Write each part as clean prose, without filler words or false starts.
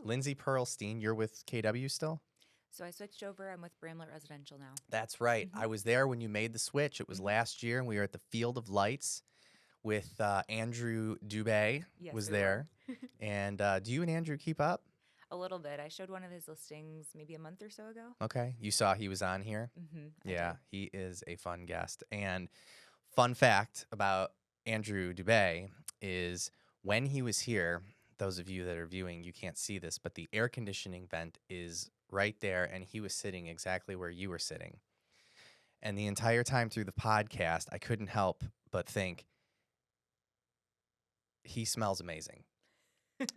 Lindsey Pearlstein, you're with KW still? So I switched over. I'm with Bramlette Residential now. That's right. Mhm. I was there when you made the switch. It was Mhm. last year, and we were at the Field of Lights with Andrew Dubé Yes, was we were. there. And do you and Andrew keep up? A little bit. I showed one of his listings maybe a month or so ago. Okay. You saw he was on here? I Yeah, did. he is a fun guest. And fun fact about Andrew Dubé is when he was here, those of you that are viewing, you can't see this, but the air conditioning vent is right there, and he was sitting exactly where you were sitting. And the entire time through the podcast, I couldn't help but think, he smells amazing.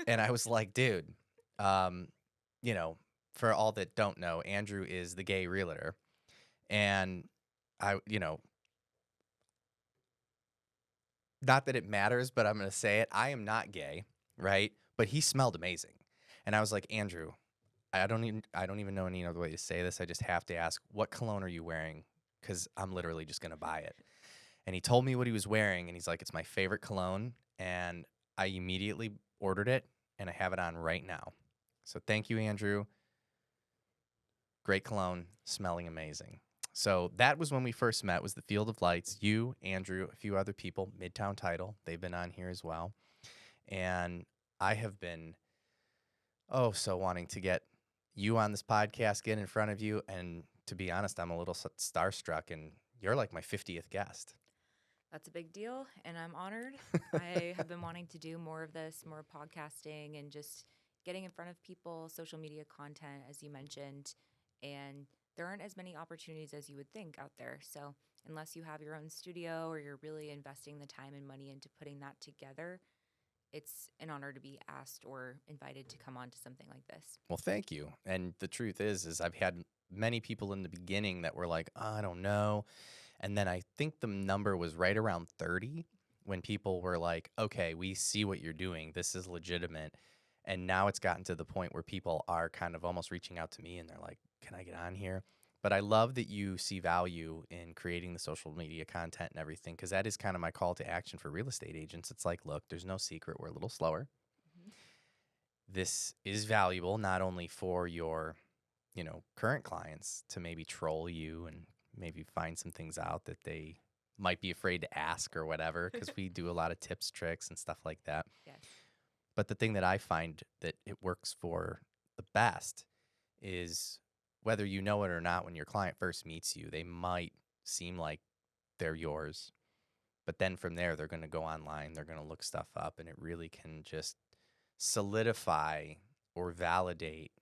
And I was like, dude, um, you know, for all that don't know, Andrew is the gay realtor. And not that it matters, but I'm going to say it. I am not gay, right? But he smelled amazing. And I was like, Andrew, I don't even know any other way to say this. I just have to ask, what cologne are you wearing? Because I'm literally just going to buy it. And he told me what he was wearing, and he's like, it's my favorite cologne. And I immediately ordered it, and I have it on right now. So thank you, Andrew. Great cologne, smelling amazing. So that was when we first met, was the Field of Lights. You, Andrew, a few other people, Midtown Title. They've been on here as well. And I have been, so wanting to get you on this podcast, get in front of you. And to be honest, I'm a little starstruck, and you're like my 50th guest. That's a big deal, and I'm honored. I have been wanting to do more of this, more podcasting, and just getting in front of people, social media content, as you mentioned. And there aren't as many opportunities as you would think out there. So, unless you have your own studio or you're really investing the time and money into putting that together, it's an honor to be asked or invited to come on to something like this. Well, thank you. And the truth is I've had many people in the beginning that were like, I don't know. And then I think the number was right around 30 when people were like, okay, we see what you're doing. This is legitimate. And now it's gotten to the point where people are kind of almost reaching out to me, and they're like, can I get on here? But I love that you see value in creating the social media content and everything, because that is kind of my call to action for real estate agents. It's like, look, there's no secret. We're a little slower. Mhm. This is valuable not only for your, current clients to maybe troll you and maybe find some things out that they might be afraid to ask or whatever, because we do a lot of tips, tricks, and stuff like that. Yes. But the thing that I find that it works for the best is, whether you know it or not, when your client first meets you, they might seem like they're yours. But then from there, they're going to go online, they're going to look stuff up, and it really can just solidify or validate,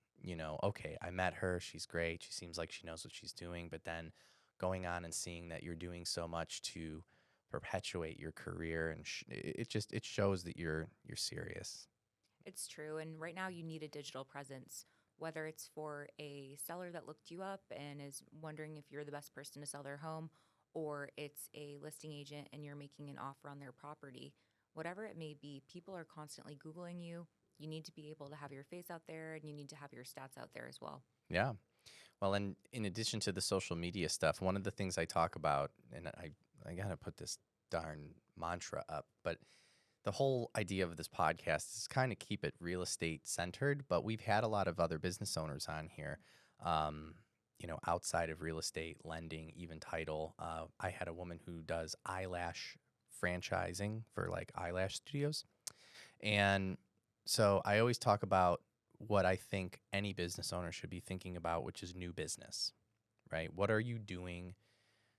okay, I met her, she's great, she seems like she knows what she's doing. But then going on and seeing that you're doing so much to perpetuate your career, and it shows that you're serious. It's true. And right now, you need a digital presence, whether it's for a seller that looked you up and is wondering if you're the best person to sell their home, or it's a listing agent and you're making an offer on their property. Whatever it may be, people are constantly Googling you. You need to be able to have your face out there, and you need to have your stats out there as well. Yeah. Well, and in addition to the social media stuff, one of the things I talk about, and I got to put this darn mantra up, but the whole idea of this podcast is kind of keep it real estate centered. But we've had a lot of other business owners on here, outside of real estate, lending, even title. I had a woman who does eyelash franchising for like eyelash studios. And so I always talk about what I think any business owner should be thinking about, which is new business, right? What are you doing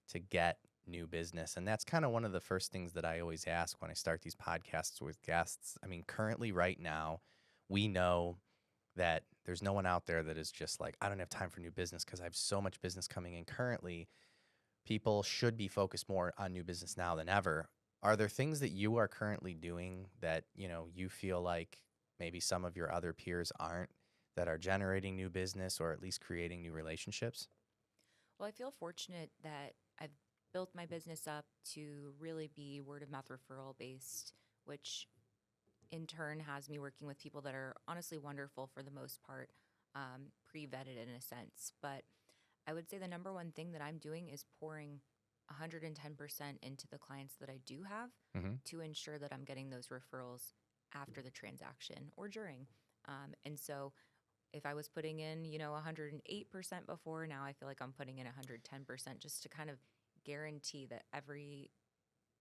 to get new business? And that's kind of one of the first things that I always ask when I start these podcasts with guests. I mean, currently, right now, we know that there's no one out there that is just like, I don't have time for new business because I have so much business coming in currently. People should be focused more on new business now than ever. Are there things that you are currently doing that, you feel like maybe some of your other peers aren't, that are generating new business or at least creating new relationships? Well, I feel fortunate that I've built my business up to really be word of mouth referral based, which in turn has me working with people that are honestly wonderful for the most part, pre-vetted in a sense. But I would say the number one thing that I'm doing is pouring 110% into the clients that I do have Mm-hmm. to ensure that I'm getting those referrals after the transaction or during. And so if I was putting in, 108% before, now I feel like I'm putting in 110% just to kind of guarantee that every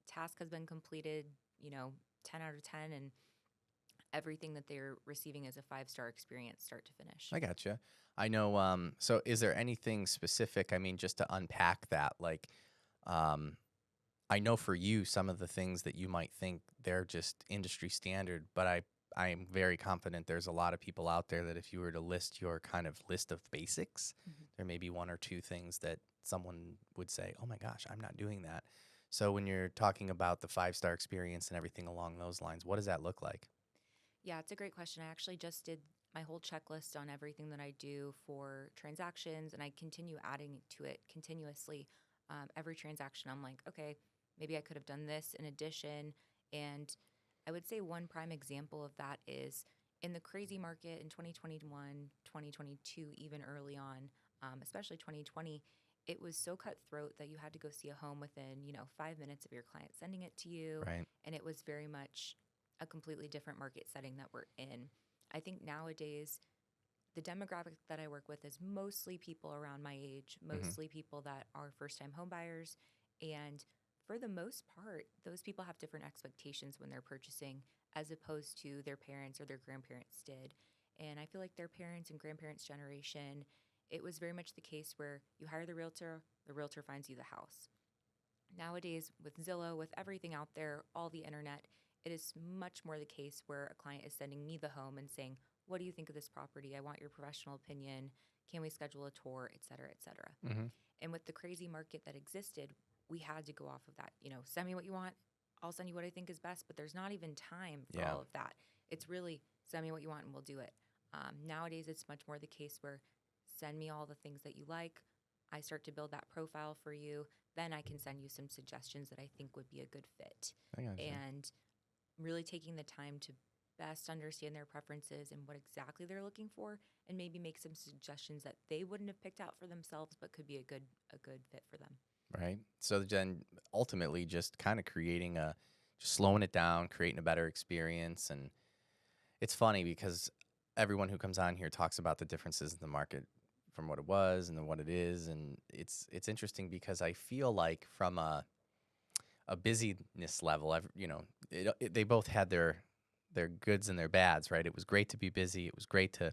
task has been completed, 10 out of 10, and everything that they're receiving is a 5-star experience start to finish. I gotcha. I know. So is there anything specific? I mean, just to unpack that, like, um, I know for you, some of the things that you might think they're just industry standard, but I am very confident there's a lot of people out there that if you were to list your kind of list of basics, Mhm. there may be one or two things that someone would say, oh my gosh, I'm not doing that. So when you're talking about the 5-star experience and everything along those lines, what does that look like? Yeah, it's a great question. I actually just did my whole checklist on everything that I do for transactions, and I continue adding to it continuously. Every transaction, I'm like, okay, maybe I could have done this in addition. And I would say one prime example of that is in the crazy market in 2021, 2022, even early on, especially 2020. It was so cutthroat that you had to go see a home within, 5 minutes of your client sending it to you. Right. And it was very much a completely different market setting that we're in. I think nowadays, the demographic that I work with is mostly people around my age, Mm-hmm. mostly people that are first time home buyers. And for the most part, those people have different expectations when they're purchasing as opposed to their parents or their grandparents did. And I feel like their parents and grandparents' generation, it was very much the case where you hire the realtor finds you the house. Nowadays, with Zillow, with everything out there, all the internet, it is much more the case where a client is sending me the home and saying, what do you think of this property? I want your professional opinion. Can we schedule a tour, et cetera, et cetera. Mm-hmm. And with the crazy market that existed, we had to go off of that. Send me what you want. I'll send you what I think is best, but there's not even time for Yeah. all of that. It's really send me what you want and we'll do it. Nowadays, it's much more the case where send me all the things that you like. I start to build that profile for you. Then I can send you some suggestions that I think would be a good fit. I gotcha. And really taking the time to best understand their preferences and what exactly they're looking for, and maybe make some suggestions that they wouldn't have picked out for themselves but could be a good fit for them. Right. So then ultimately just kind of just slowing it down, creating a better experience. And it's funny because everyone who comes on here talks about the differences in the market from what it was and then what it is. And it's interesting because I feel like from a busyness level, they both had their goods and their bads, right? It was great to be busy. It was great to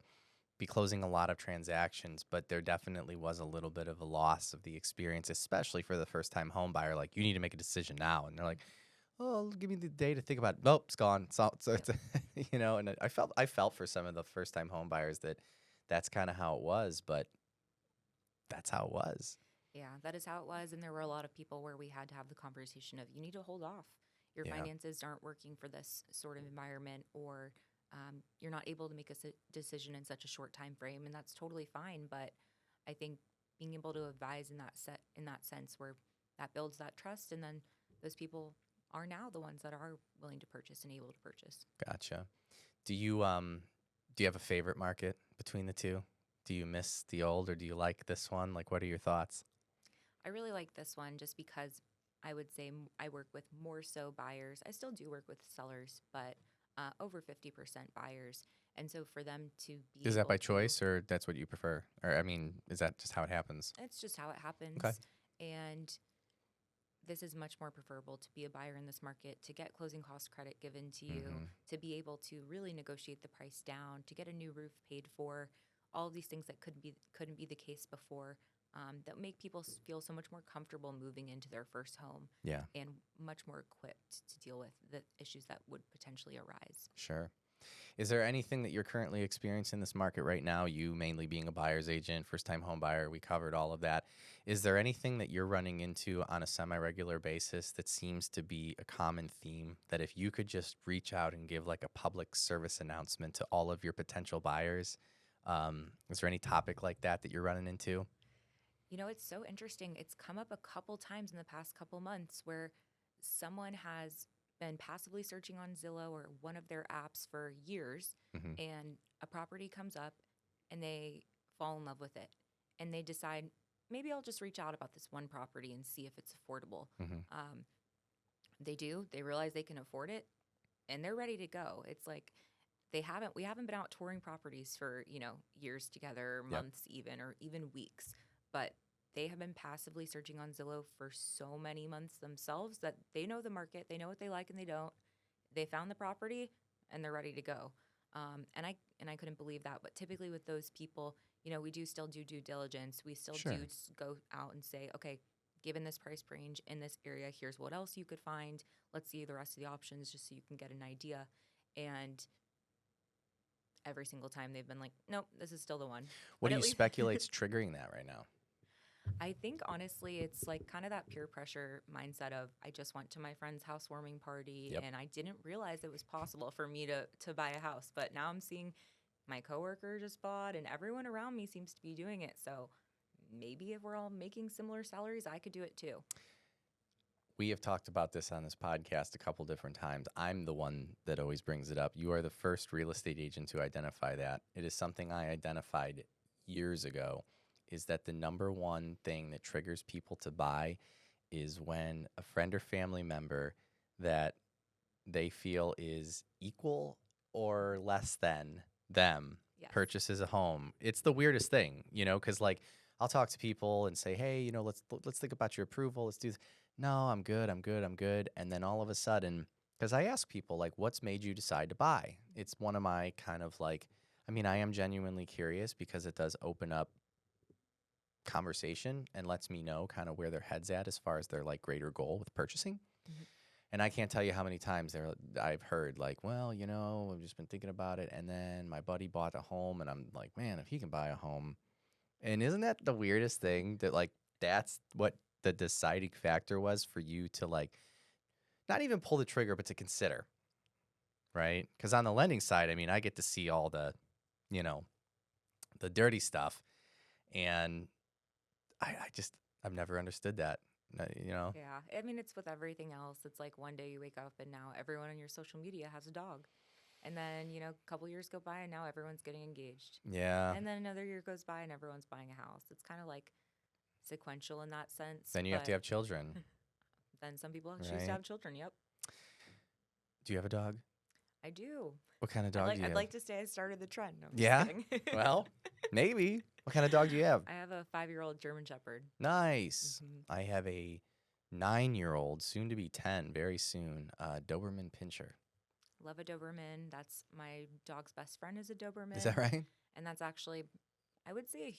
be closing a lot of transactions, but there definitely was a little bit of a loss of the experience, especially for the first time home buyer. Like, you need to make a decision now. And they're like, oh, give me the day to think about it. Nope, it's gone. So it's, and I felt for some of the first time home buyers that's kind of how it was, but that's how it was. Yeah, that is how it was. And there were a lot of people where we had to have the conversation of you need to hold off. Your Yeah. finances aren't working for this sort of environment, or you're not able to make a decision in such a short time frame, and that's totally fine. But I think being able to advise in that sense, where that builds that trust, and then those people are now the ones that are willing to purchase and able to purchase. Gotcha. Do you have a favorite market between the two? Do you miss the old or do you like this one? Like, what are your thoughts? I really like this one just because I would say I work with more so buyers. I still do work with sellers, but over 50% buyers. And so for them to be Is that able by to, choice or that's what you prefer? Or, I mean, is that just how it happens? it's just how it Okay. happens. And this is much more preferable to be a buyer in this market, to get closing cost credit given to you, Mm-hmm. to be able to really negotiate the price down, to get a new roof paid for, all of these things that couldn't be the case before, that make people feel so much more comfortable moving into their first home Yeah, and much more equipped to deal with the issues that would potentially arise. sure. Is there anything that you're currently experiencing in this market right now? You mainly being a buyer's agent, first time home buyer, we covered all of that. Is there anything that you're running into on a semi regular basis that seems to be a common theme that if you could just reach out and give like a public service announcement to all of your potential buyers, is there any topic like that that you're running into? It's so interesting. It's come up a couple times in the past couple months where someone has been passively searching on Zillow or one of their apps for years, Mm-hmm. and a property comes up and they fall in love with it. And they decide, maybe I'll just reach out about this one property and see if it's affordable. Mm-hmm. They do, they realize they can afford it, and they're ready to go. It's like we haven't been out touring properties for, years together, Yep. months even, or even weeks. But they have been passively searching on Zillow for so many months themselves that they know the market, they know what they like and they don't. They found the property and they're ready to go. And I couldn't believe that. But typically with those people, we do still do due diligence. We still Sure. do go out and say, okay, given this price range in this area, here's what else you could find. Let's see the rest of the options just so you can get an idea. And every single time they've been like, nope, this is still the one. What But do at you least speculate's triggering that right now? I think honestly, it's like kind of that peer pressure mindset of I just went to my friend's housewarming party Yep. and I didn't realize it was possible for me to buy a house. But now I'm seeing my coworker just bought and everyone around me seems to be doing it. So maybe if we're all making similar salaries, I could do it too. We have talked about this on this podcast a couple different times. I'm the one that always brings it up. You are the first real estate agent to identify that. It is something I identified years ago, is that the number one thing that triggers people to buy is when a friend or family member that they feel is equal or less than them Yes. purchases a home. It's the weirdest thing, because like I'll talk to people and say, hey, let's think about your approval. Let's do this. No, I'm good. And then all of a sudden, because I ask people like, what's made you decide to buy? It's one of my kind of like, I am genuinely curious because it does open up conversation and lets me know kind of where their head's at as far as their like greater goal with purchasing. Mhm. And I can't tell you how many times I've heard like, well, I've just been thinking about it. And then my buddy bought a home and I'm like, man, if he can buy a home. And isn't that the weirdest thing that like, that's what the deciding factor was for you to like, not even pull the trigger, but to consider, right? Because on the lending side, I get to see all the, the dirty stuff. And I've never understood that, Yeah. I mean, it's with everything else. It's like one day you wake up and now everyone on your social media has a dog. And then, a couple years go by and now everyone's getting engaged. Yeah. And then another year goes by and everyone's buying a house. It's kind of like sequential in that sense. Then you have to but have children, Then some people choose to right? have children. Yep, Do you have a dog? I do. What kind of dog do you I'd have? like to say I started the trend. No, I'm just Yeah? kidding. Well, maybe. What kind of dog do you have? I have a 5-year-old German Shepherd. Nice. Mhm. I have a 9-year-old, soon to be 10, very soon, Doberman Pinscher. Love a Doberman. That's my dog's best friend is a Doberman. Is that right? And that's actually, I would say,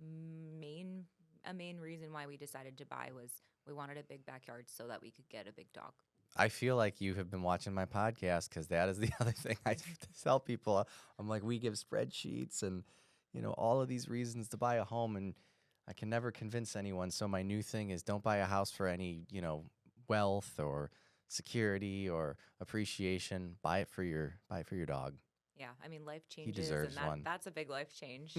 a main reason why we decided to buy was we wanted a big backyard so that we could get a big dog. I feel like you have been watching my podcast because that is the other thing I tell people. I'm like, we give spreadsheets and, all of these reasons to buy a home, and I can never convince anyone. So my new thing is don't buy a house for any, wealth or security or appreciation. Buy it for your dog. Yeah, I mean, life He changes, deserves and one. that's a big life change,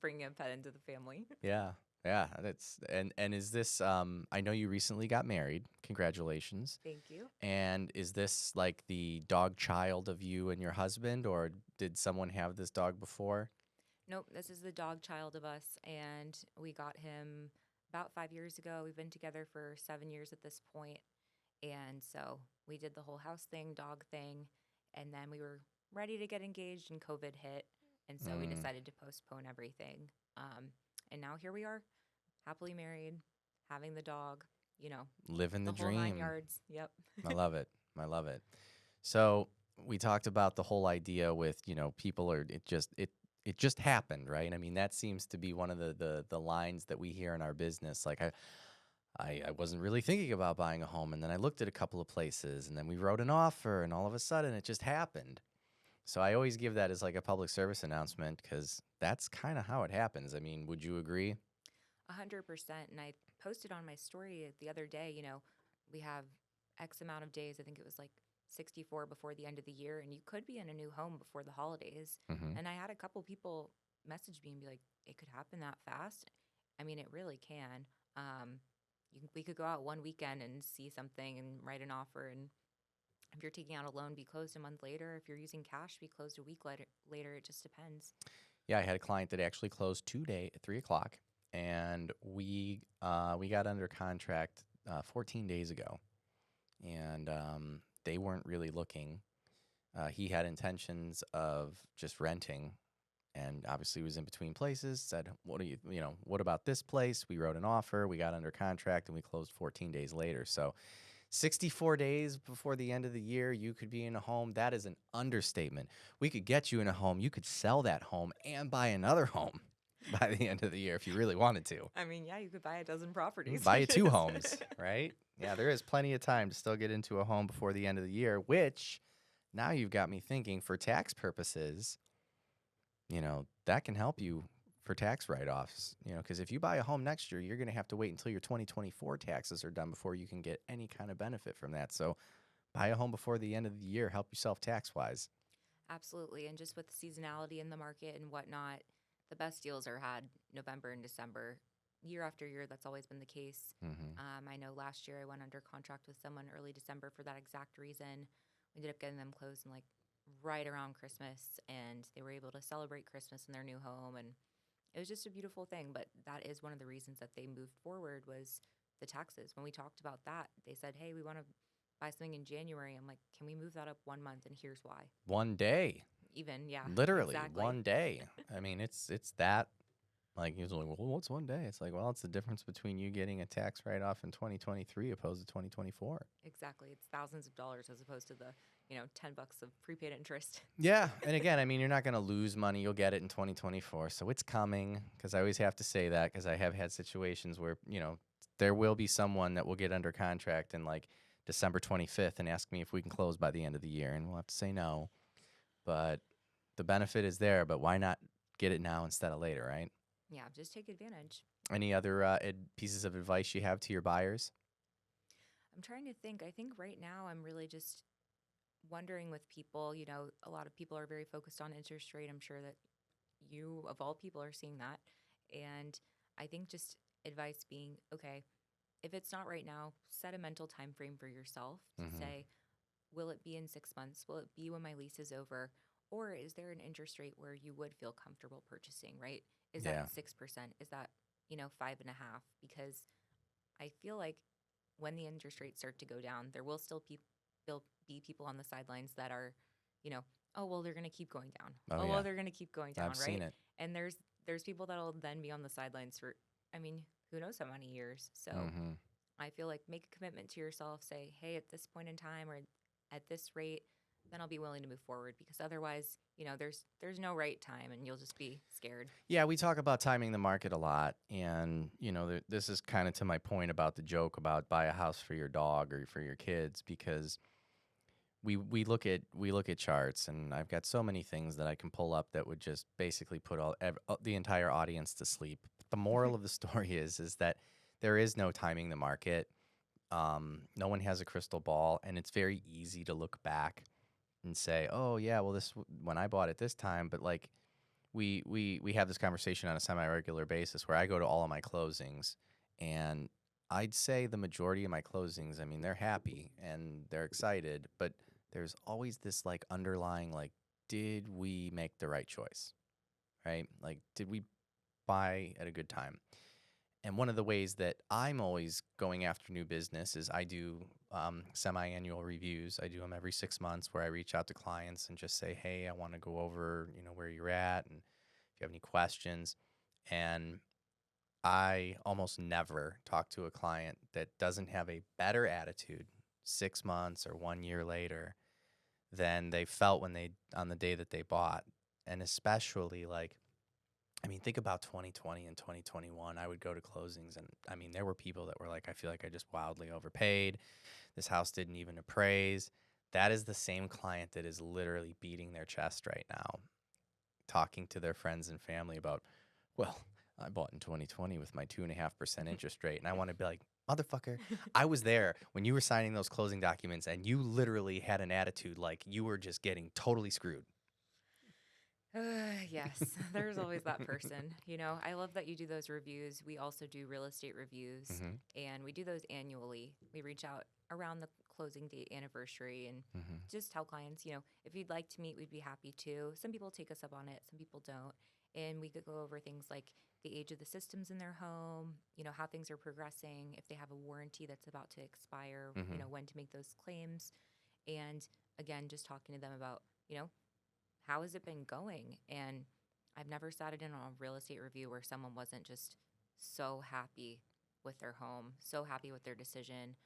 bringing a pet into the family. Yeah. Yeah, and is this I know you recently got married. Congratulations. Thank you. And is this like the dog child of you and your husband, or did someone have this dog before? Nope, this is the dog child of us, and we got him about 5 years ago. We've been together for 7 years at this point, and so we did the whole house thing, dog thing, and then we were ready to get engaged, and COVID hit, and so we decided to postpone everything. And now here we are, happily married, having the dog, Living the the whole 9 dream. yards. Yep. I love it. I love it. So we talked about the whole idea with, people are it just happened, right? That seems to be one of the lines that we hear in our business. Like I wasn't really thinking about buying a home, and then I looked at a couple of places, and then we wrote an offer, and all of a sudden it just happened. So I always give that as like a public service announcement because that's kind of how it happens. Would you agree? 100%. And I posted on my story the other day, we have X amount of days. I think it was like 64 before the end of the year, and you could be in a new home before the holidays. Mm-hmm. And I had a couple people message me and be like, it could happen that fast. It really can. We could go out one weekend and see something and write an offer. And if you're taking out a loan, be closed a month later. If you're using cash, be closed a week later. It just depends. Yeah, I had a client that actually closed today at 3:00, and we got under contract 14 days ago, and they weren't really looking. He had intentions of just renting, and obviously was in between places. Said, "What do what about this place?" We wrote an offer, we got under contract, and we closed 14 days later. So 64 days before the end of the year, you could be in a home. That is an understatement. We could get you in a home. You could sell that home and buy another home by the end of the year if you really wanted to. I mean, yeah, you could buy a dozen You properties. could buy you 2 homes, right? Yeah, there is plenty of time to still get into a home before the end of the year, which now you've got me thinking for tax purposes, that can help you for tax write-offs, because if you buy a home next year, you're going to have to wait until your 2024 taxes are done before you can get any kind of benefit from that. So buy a home before the end of the year, help yourself tax-wise. Absolutely. And just with the seasonality in the market and whatnot, the best deals are had November and December. Year after year, that's always been the case. Mm-hmm. I know last year I went under contract with someone early December for that exact reason. We ended up getting them closed in like right around Christmas, and they were able to celebrate Christmas in their new home. And it was just a beautiful thing. But that is one of the reasons that they moved forward was the taxes. When we talked about that, they said, "Hey, we want to buy something in January." I'm like, "Can we move that up 1 month?" And here's why. One day. Even, yeah. Literally, Exactly. one day. I mean, it's that. Like, he was like, well, what's one day? It's like, well, it's the difference between you getting a tax write-off in 2023 opposed to 2024. Exactly. It's thousands of dollars as opposed to the, $10 of prepaid interest. Yeah. And again, I mean, you're not going to lose money. You'll get it in 2024. So it's coming, because I always have to say that, because I have had situations where, there will be someone that will get under contract in like December 25th and ask me if we can close by the end of the year. And we'll have to say no. But the benefit is there. But why not get it now instead of later, right? Yeah, just take advantage. Any other pieces of advice you have to your buyers? I'm trying to think. I think right now I'm really just wondering with people, a lot of people are very focused on interest rate. I'm sure that you, of all people, are seeing that. And I think just advice being, okay, if it's not right now, set a mental time frame for yourself to Mm-hmm. say, will it be in 6 months? Will it be when my lease is over? Or is there an interest rate where you would feel comfortable purchasing, right? Is Yeah. that 6%? Is that, 5.5? Because I feel like when the interest rates start to go down, there will still be people on the sidelines that are, oh, well, they're going to keep going down. Oh, Oh, yeah. well, they're going to keep going down, I've right? seen it. And there's people that'll then be on the sidelines for, who knows how many years. So Mm-hmm. I feel like make a commitment to yourself. Say, hey, at this point in time or at this rate, then I'll be willing to move forward, because otherwise, there's no right time and you'll just be scared. Yeah, we talk about timing the market a lot, and this is kind of to my point about the joke about buy a house for your dog or for your kids, because we look at charts, and I've got so many things that I can pull up that would just basically put the entire audience to sleep. But the moral of the story is that there is no timing the market. No one has a crystal ball, and it's very easy to look back and say, oh yeah, well when I bought it this time. But like we have this conversation on a semi-regular basis where I go to all of my closings, and I'd say the majority of my closings, I mean, they're happy and they're excited, but there's always this like underlying, like, did we make the right choice, right? Like, did we buy at a good time? And one of the ways that I'm always going after new business is I do semi-annual reviews. I do them every 6 months, where I reach out to clients and just say, hey, I want to go over, where you're at, and if you have any questions. And I almost never talk to a client that doesn't have a better attitude 6 months or 1 year later than they felt on the day that they bought. And especially think about 2020 and 2021. I would go to closings, and there were people that were like, I feel like I just wildly overpaid. This house didn't even appraise. That is the same client that is literally beating their chest right now, talking to their friends and family about, well, I bought in 2020 with my 2.5% interest rate. And I want to be like, motherfucker, I was there when you were signing those closing documents, and you literally had an attitude like you were just getting totally screwed. Yes, there's always that person. I love that you do those reviews. We also do real estate reviews, Mm-hmm. and we do those annually. We reach out around the closing date anniversary and Mm-hmm. just tell clients, if you'd like to meet, we'd be happy to. Some people take us up on it, some people don't. And we could go over things like the age of the systems in their home, how things are progressing, if they have a warranty that's about to expire, Mm-hmm. when to make those claims. And again, just talking to them about, how has it been going? And I've never sat in on a real estate review where someone wasn't just so happy with their home, so happy with their decision,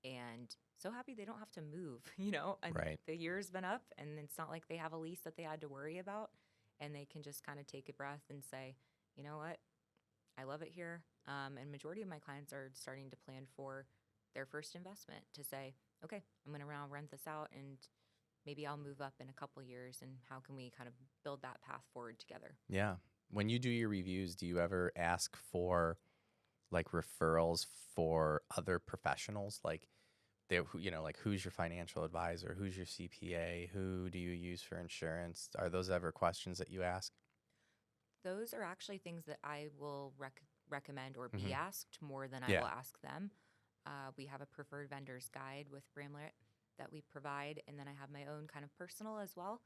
and so happy they don't have to move, and Right. the year's been up and it's not like they have a lease that they had to worry about, and they can just kind of take a breath and say, you know what, I love it here. And majority of my clients are starting to plan for their first investment to say, okay, I'm going to now rent this out and maybe I'll move up in a couple years, and how can we kind of build that path forward together? Yeah. When you do your reviews, do you ever ask for like referrals for other professionals? Like like who's your financial advisor? Who's your CPA? Who do you use for insurance? Are those ever questions that you ask? Those are actually things that I will recommend or be Hmm. asked more than I Yeah. will ask them. We have a preferred vendors guide with Bramlette that we provide, and then I have my own kind of personal as well.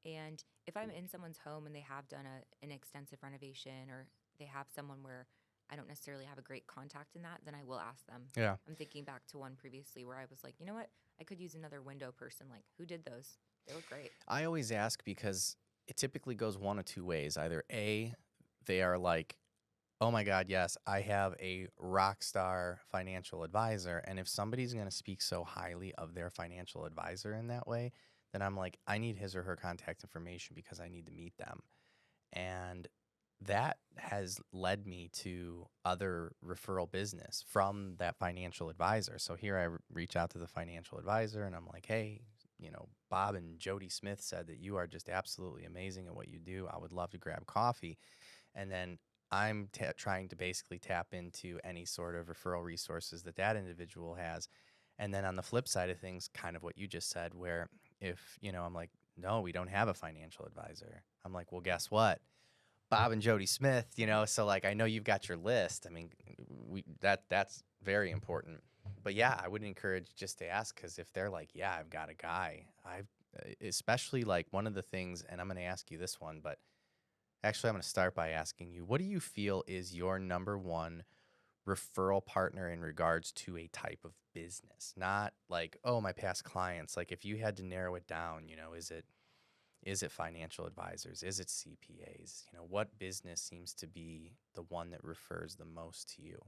And if I'm in someone's home and they have done an extensive renovation, or they have someone where I don't necessarily have a great contact in that, then I will ask them. Yeah. I'm thinking back to one previously where I was like, you know what? I could use another window person. Like, who did those? They look great. I always ask because it typically goes one of two ways. Either A, they are like, oh my God, yes, I have a rock star financial advisor. And if somebody's going to speak so highly of their financial advisor in that way, then I'm like, I need his or her contact information because I need to meet them. And that has led me to other referral business from that financial advisor. So here I reach out to the financial advisor and I'm like, hey, Bob and Jody Smith said that you are just absolutely amazing at what you do. I would love to grab coffee. And then I'm trying to basically tap into any sort of referral resources that individual has. And then on the flip side of things, kind of what you just said, where if, I'm like, no, we don't have a financial advisor. I'm like, well, guess what? Bob and Jody Smith, so like I know you've got your list. I mean, that's very important. But yeah, I would encourage just to ask, because if they're like, yeah, I've got a guy, I've especially like one of the things, and I'm going to ask you this one, but actually I'm going to start by asking you, what do you feel is your number one referral partner in regards to a type of business? Not like, oh, my past clients. Like if you had to narrow it down, is it financial advisors? Is it CPAs? What business seems to be the one that refers the most to you?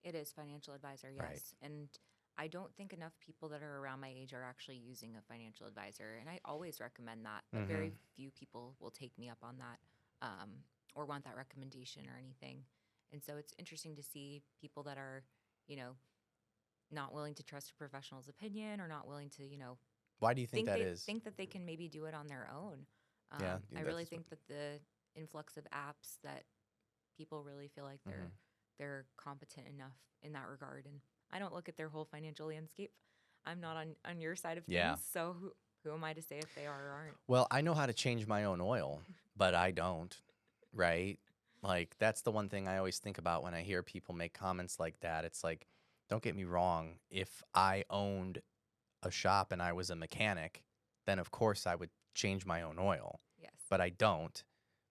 It is financial advisor, Right. yes. And I don't think enough people that are around my age are actually using a financial advisor. And I always recommend that, but Mm-hmm. very few people will take me up on that, or want that recommendation or anything. And so it's interesting to see people that are, you know, not willing to trust a professional's opinion, or not willing to, Why do you think that they is? think that they can maybe do it on their own. Yeah, I that's really think that the influx of apps, that people really feel like mm-hmm. they're competent enough in that regard. And I don't look at their whole financial landscape. I'm not on your side of Yeah. things, so who am I to say if they are or aren't? Well, I know how to change my own oil, but I don't, right? Like, that's the one thing I always think about when I hear people make comments like that. It's like, don't get me wrong. If I owned a shop and I was a mechanic, then of course I would change my own oil. Yes. But I don't.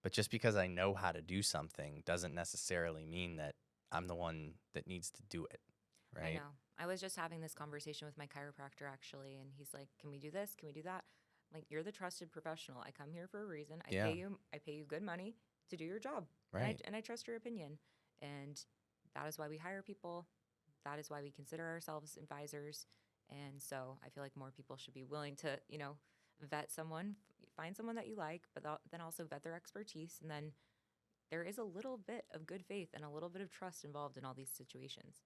But just because I know how to do something doesn't necessarily mean that I'm the one that needs to do it, I right? know. I was just having this conversation with my chiropractor actually, and he's like, "Can we do this? Can we do that?" I'm like, "You're the trusted professional. I come here for a reason. Yeah. I pay you good money to do your job. Right. And I trust your opinion. And that is why we hire people. That is why we consider ourselves advisors. And so I feel like more people should be willing to, vet someone, find someone that you like, but then also vet their expertise. And then there is a little bit of good faith and a little bit of trust involved in all these situations."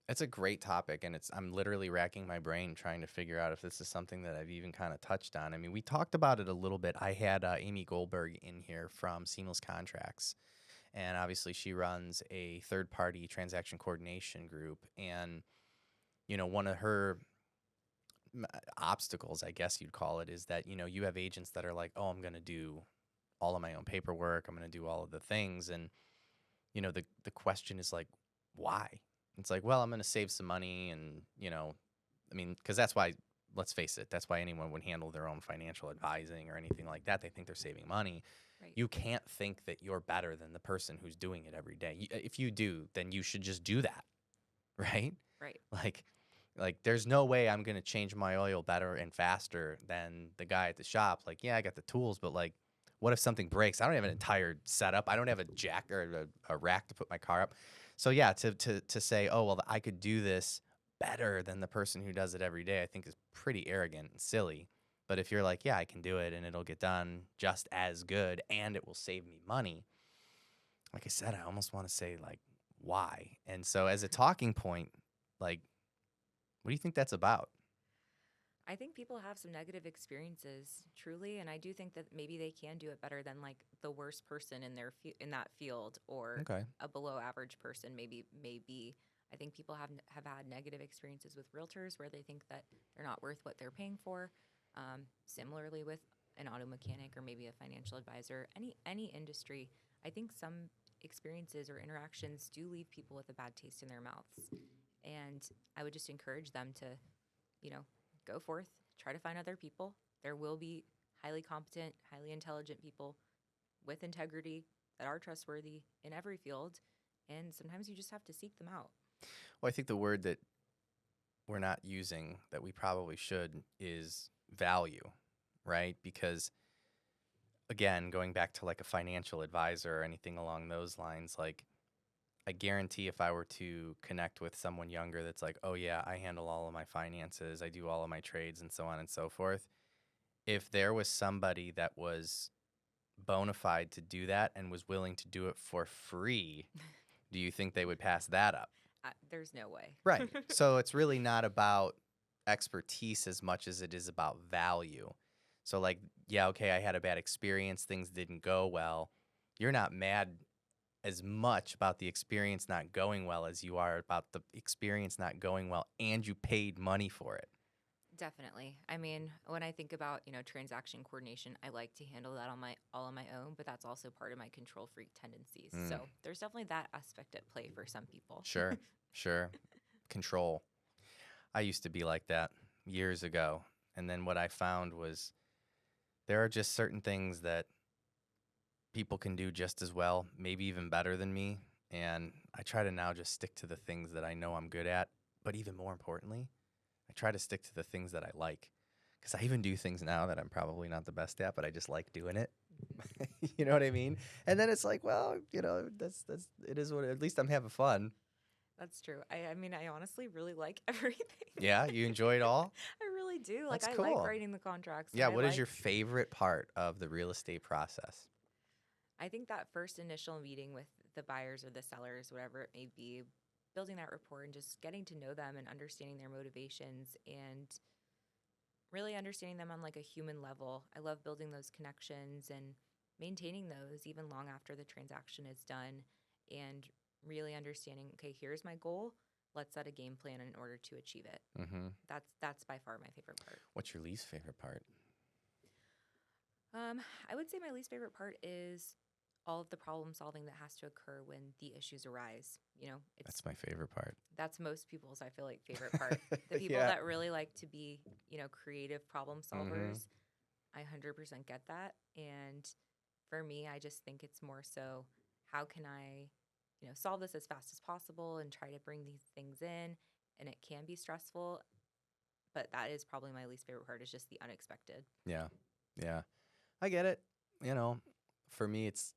It's a great topic, and I'm literally racking my brain trying to figure out if this is something that I've even kind of touched on. I mean, we talked about it a little bit. I had Amy Goldberg in here from Seamless Contracts, and obviously she runs a third-party transaction coordination group. And one of her obstacles, I guess you'd call it, is that you have agents that are like, oh, I'm going to do all of my own paperwork, I'm going to do all of the things, and the question is like, why? It's like, well, I'm going to save some money. And, I mean, because that's why, let's face it, that's why anyone would handle their own financial advising or anything like that. They think they're saving money. Right. You can't think that you're better than the person who's doing it every day. If you do, then you should just do that. Right. Right. Like, Like, there's no way I'm gonna change my oil better and faster than the guy at the shop. Like, yeah, I got the tools, but like, what if something breaks? I don't have an entire setup. I don't have a jack or a rack to put my car up. So yeah, to say, oh well, I could do this better than the person who does it every day, I think is pretty arrogant and silly. But if you're like, yeah, I can do it and it'll get done just as good and it will save me money, like I said, I almost want to say like, why? And so as a talking point, like, what do you think that's about? I think people have some negative experiences, truly, and I do think that maybe they can do it better than like the worst person in in that field, or Okay. a below average person. Maybe I think people have had negative experiences with realtors where they think that they're not worth what they're paying for. Similarly, with an auto mechanic or maybe a financial advisor, any industry, I think some experiences or interactions do leave people with a bad taste in their mouths, and I would just encourage them to, you know, go forth, try to find other people. There will be highly competent, highly intelligent people with integrity that are trustworthy in every field. And sometimes you just have to seek them out. Well, I think the word that we're not using that we probably should is value, right? Because again, going back to like a financial advisor or anything along those lines, like I guarantee if I were to connect with someone younger that's like, oh yeah, I handle all of my finances, I do all of my trades and so on and so forth. If there was somebody that was bona fide to do that and was willing to do it for free, do you think they would pass that up? There's no way. Right. So it's really not about expertise as much as it is about value. So like, yeah, okay, I had a bad experience, things didn't go well. You're not mad as much about the experience not going well as you are about the experience not going well and you paid money for it. Definitely. I mean, when I think about, transaction coordination, I like to handle that all on my own, but that's also part of my control freak tendencies. Mm. So there's definitely that aspect at play for some people. Sure. Sure. Control. I used to be like that years ago. And then what I found was there are just certain things that people can do just as well, maybe even better than me. And I try to now just stick to the things that I know I'm good at. But even more importantly, I try to stick to the things that I like. Because I even do things now that I'm probably not the best at, but I just like doing it. You know what I mean? And then it's like, well, that's it is what at least I'm having fun. That's true. I mean, I honestly really like everything. Yeah, you enjoy it all? I really do. Like, That's I like cool. writing the contracts. Yeah, And what is your favorite part of the real estate process? I think that first initial meeting with the buyers or the sellers, whatever it may be, building that rapport and just getting to know them and understanding their motivations and really understanding them on like a human level. I love building those connections and maintaining those even long after the transaction is done, and really understanding, okay, here's my goal. Let's set a game plan in order to achieve it. Mm-hmm. That's by far my favorite part. What's your least favorite part? I would say my least favorite part is all of the problem solving that has to occur when the issues arise. That's my favorite part. That's most people's, I feel like, favorite part. The people Yeah. that really like to be, creative problem solvers. Mm-hmm. I 100% get that. And for me, I just think it's more so, how can I, solve this as fast as possible and try to bring these things in. And it can be stressful, but that is probably my least favorite part, is just the unexpected. Yeah. Yeah. I get it. For me, it's,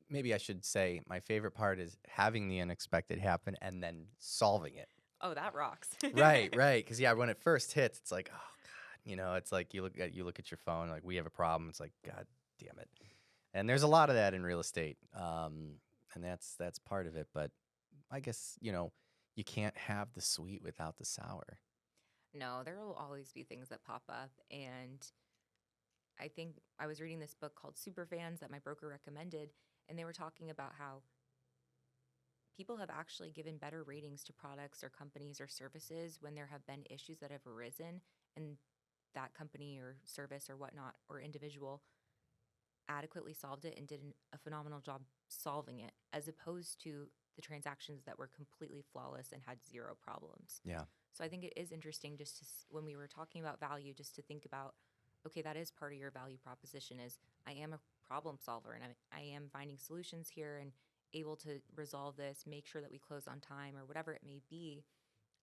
maybe I should say my favorite part is having the unexpected happen and then solving it. Oh, that rocks. Right. Because, when it first hits, it's like, oh, God, it's like you look at your phone, like, we have a problem. It's like, God damn it. And there's a lot of that in real estate. And that's part of it. But I guess, you can't have the sweet without the sour. No, there will always be things that pop up. And I think I was reading this book called Superfans that my broker recommended, and they were talking about how people have actually given better ratings to products or companies or services when there have been issues that have arisen, and that company or service or whatnot or individual adequately solved it and did a phenomenal job solving it, as opposed to the transactions that were completely flawless and had zero problems. Yeah. So I think it is interesting just to, when we were talking about value, just to think about, okay, that is part of your value proposition, is I am a problem solver and I am finding solutions here and able to resolve this, make sure that we close on time or whatever it may be.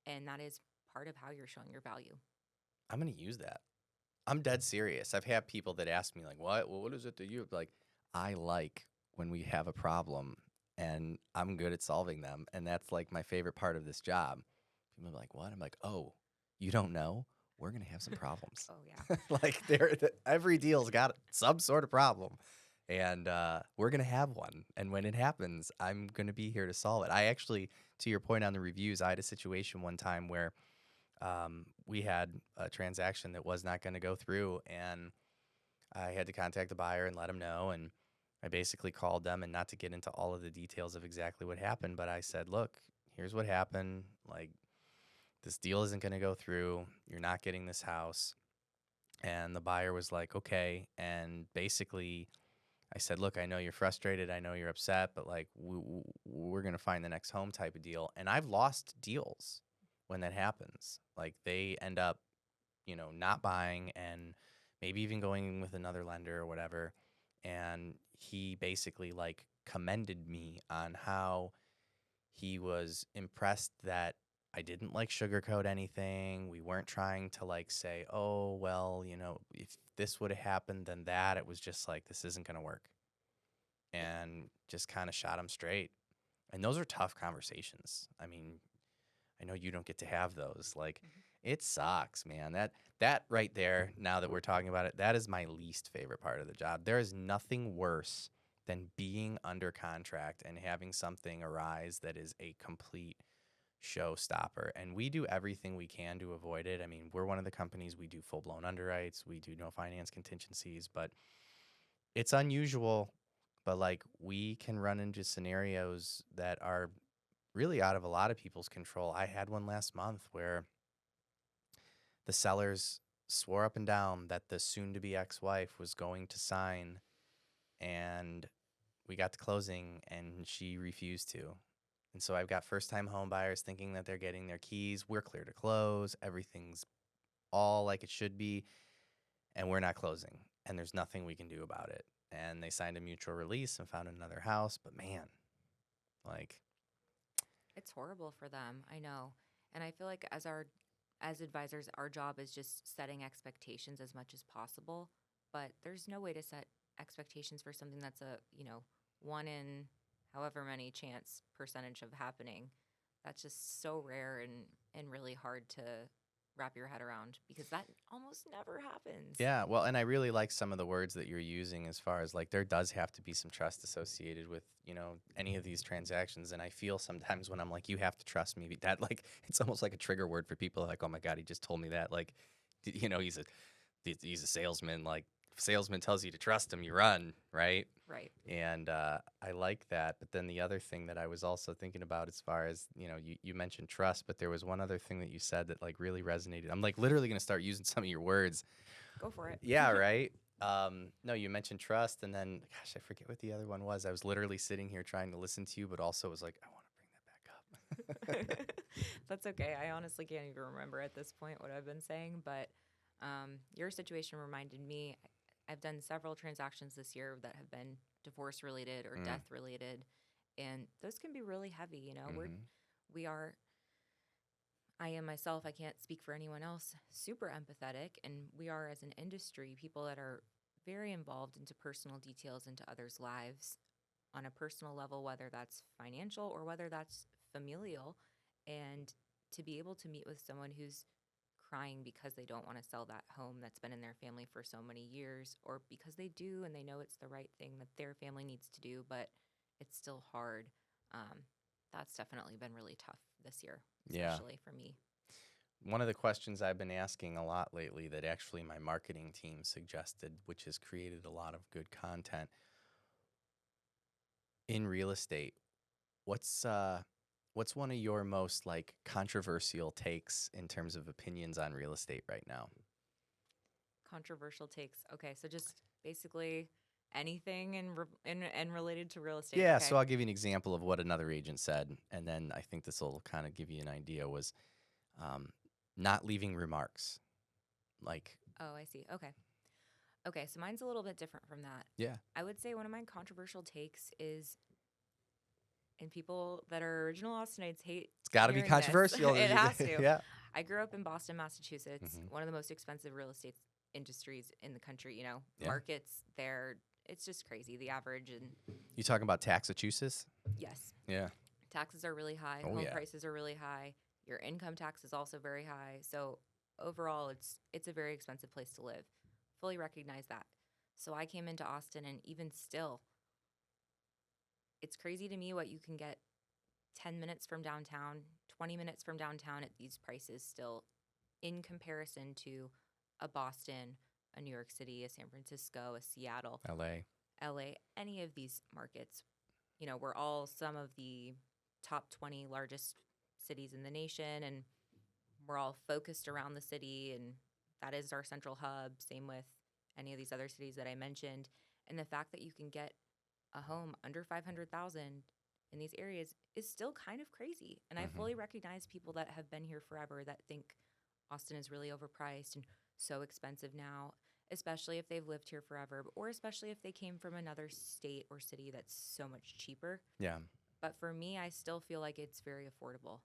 And that is part of how you're showing your value. I'm going to use that. I'm dead serious. I've had people that ask me, like, what is it that you like? I like when we have a problem and I'm good at solving them. And that's like my favorite part of this job. People are like, what? I'm like, oh, you don't know? We're going to have some problems. Oh, yeah. Like every deal's got some sort of problem. And we're going to have one. And when it happens, I'm going to be here to solve it. I actually, to your point on the reviews, I had a situation one time where we had a transaction that was not going to go through, and I had to contact the buyer and let them know. And I basically called them, and not to get into all of the details of exactly what happened, but I said, look, here's what happened. Like, this deal isn't going to go through. You're not getting this house. And the buyer was like, okay. And basically I said, look, I know you're frustrated. I know you're upset, but like we're going to find the next home type of deal. And I've lost deals when that happens. Like they end up, not buying and maybe even going with another lender or whatever. And he basically like commended me on how he was impressed that I didn't like sugarcoat anything. We weren't trying to like say, oh, well, if this would have happened, then that. It was just like, this isn't going to work. And just kind of shot him straight. And those are tough conversations. I mean, I know you don't get to have those. Like, it sucks, man. That right there, now that we're talking about it, that is my least favorite part of the job. There is nothing worse than being under contract and having something arise that is a complete showstopper. And we do everything we can to avoid it. I mean, we're one of the companies, we do full-blown underwrites, we do no finance contingencies, but it's unusual. But like we can run into scenarios that are really out of a lot of people's control. I had one last month where the sellers swore up and down that the soon-to-be ex-wife was going to sign, and we got to closing and she refused to. And so I've got first-time home buyers thinking that they're getting their keys. We're clear to close. Everything's all like it should be, and we're not closing. And there's nothing we can do about it. And they signed a mutual release and found another house. But man, like, It's horrible for them. I know. And I feel like as advisors, our job is just setting expectations as much as possible. But there's no way to set expectations for something that's a, one in however many chance percentage of happening. That's just so rare and really hard to wrap your head around because that almost never happens. yeah, well, and I really like some of the words that you're using as far as like there does have to be some trust associated with, any of these transactions. And I feel sometimes when I'm like, you have to trust me, that like it's almost like a trigger word for people like, oh my God, he just told me that. Like, he's a salesman. Like, if a salesman tells you to trust him, you run, right? Right. And I like that. But then the other thing that I was also thinking about as far as, you mentioned trust, but there was one other thing that you said that like really resonated. I'm like literally going to start using some of your words. Go for it. Yeah, right. No, you mentioned trust, and then, gosh, I forget what the other one was. I was literally sitting here trying to listen to you, but also was like, I want to bring that back up. That's okay. I honestly can't even remember at this point what I've been saying, but your situation reminded me. I've done several transactions this year that have been divorce related or death related, and those can be really heavy. I am myself, I can't speak for anyone else, super empathetic, and we are as an industry people that are very involved into personal details into others' lives on a personal level, whether that's financial or whether that's familial. And to be able to meet with someone who's crying because they don't want to sell that home that's been in their family for so many years, or because they do and they know it's the right thing that their family needs to do, but it's still hard. That's definitely been really tough this year, especially for me. One of the questions I've been asking a lot lately that actually my marketing team suggested, which has created a lot of good content in real estate, what's one of your most like controversial takes in terms of opinions on real estate right now? Controversial takes. Okay, so just basically anything and related to real estate. Yeah, Okay. so I'll give you an example of what another agent said, and then I think this will kind of give you an idea, was not leaving remarks. Like, oh, I see. Okay, so mine's a little bit different from that. yeah. I would say one of my controversial takes is, and people that are original Austinites hate It's got to be hearing controversial. this. It has to. Yeah. I grew up in Boston, Massachusetts, Hmm. one of the most expensive real estate industries in the country. Yeah. Markets there, it's just crazy. The average, and You talking about Taxachusetts? yes, Yeah. taxes are really high. Oh Home yeah. prices are really high. Your income tax is also very high. So overall, it's a very expensive place to live. Fully recognize that. So I came into Austin, and even still, it's crazy to me what you can get 10 minutes from downtown, 20 minutes from downtown at these prices still in comparison to a Boston, a New York City, a San Francisco, a Seattle, L.A. LA, any of these markets. We're all some of the top 20 largest cities in the nation, and we're all focused around the city, and that is our central hub. Same with any of these other cities that I mentioned. And the fact that you can get a home under 500,000 in these areas is still kind of crazy. And I Hmm. fully recognize people that have been here forever that think Austin is really overpriced and so expensive now, especially if they've lived here forever, or especially if they came from another state or city that's so much cheaper. Yeah. But for me, I still feel like it's very affordable.